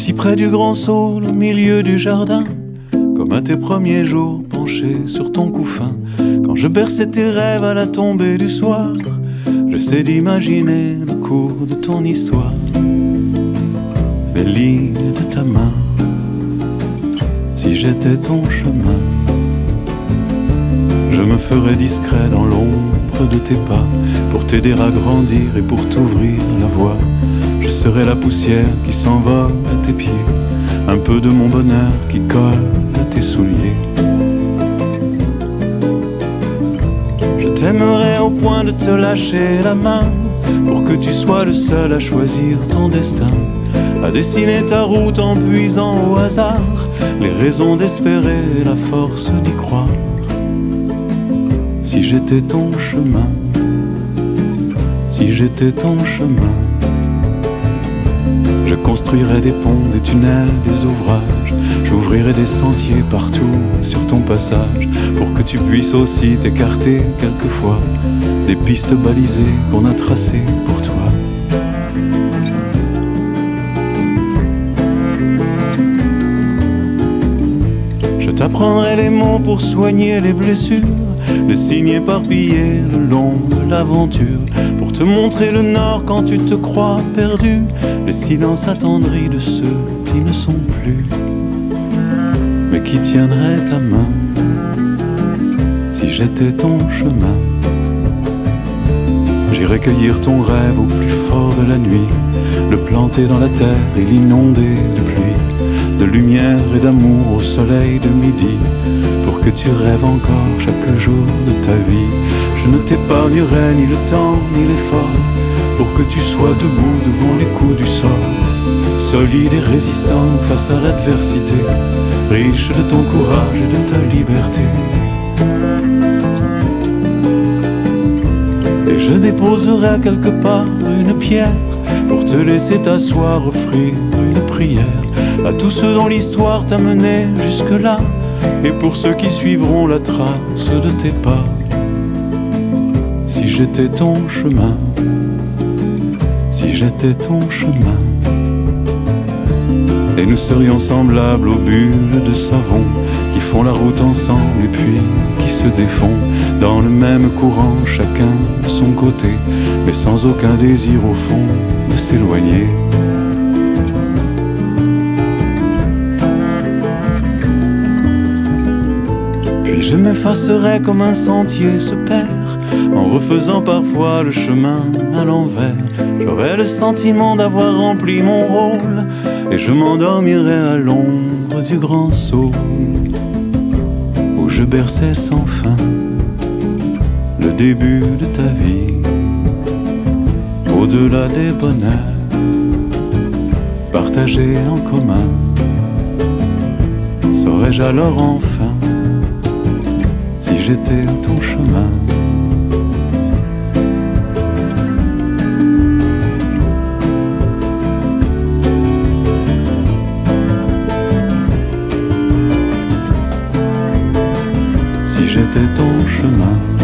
Assis près du grand saule au milieu du jardin, comme à tes premiers jours penché sur ton couffin. Quand je berçais tes rêves à la tombée du soir, j'essaie d'imaginer le cours de ton histoire. Les lignes de ta main, si j'étais ton chemin, je me ferais discret dans l'ombre de tes pas, pour t'aider à grandir et pour t'ouvrir la voie. Je serai la poussière qui s'envole à tes pieds, un peu de mon bonheur qui colle à tes souliers. Je t'aimerais au point de te lâcher la main, pour que tu sois le seul à choisir ton destin, à dessiner ta route en puisant au hasard les raisons d'espérer et la force d'y croire. Si j'étais ton chemin, si j'étais ton chemin, je construirais des ponts, des tunnels, des ouvrages. J'ouvrirais des sentiers partout sur ton passage, pour que tu puisses aussi t'écarter quelquefois des pistes balisées qu'on a tracées pour toi. Je t'apprendrai les mots pour soigner les blessures, les signes éparpillés le long de l'aventure, pour te montrer le nord quand tu te crois perdu, les silences attendris de ceux qui ne sont plus, mais qui tiendraient ta main, si j'étais ton chemin. J'irais cueillir ton rêve au plus fort de la nuit, le planter dans la terre et l'inonder de pluie, de lumière et d'amour au soleil de midi, pour que tu rêves encore chaque jour de ta vie. Je ne t'épargnerai ni le temps ni l'effort, pour que tu sois debout devant les coups du sort, solide et résistant face à l'adversité, riche de ton courage et de ta liberté. Et je déposerai quelque part une pierre, pour te laisser t'asseoir, offrir une prière à tous ceux dont l'histoire t'a mené jusque-là, et pour ceux qui suivront la trace de tes pas. Si j'étais ton chemin, si j'étais ton chemin, et nous serions semblables aux bulles de savon qui font la route ensemble et puis qui se défont dans le même courant, chacun de son côté, mais sans aucun désir au fond de s'éloigner. Puis je m'effacerai comme un sentier se perd, en refaisant parfois le chemin à l'envers. J'aurai le sentiment d'avoir rempli mon rôle, et je m'endormirai à l'ombre du grand saule, où je berçais sans fin le début de ta vie. Au-delà des bonheurs partagés en commun, saurais-je alors enfin si j'étais ton chemin? Si j'étais ton chemin.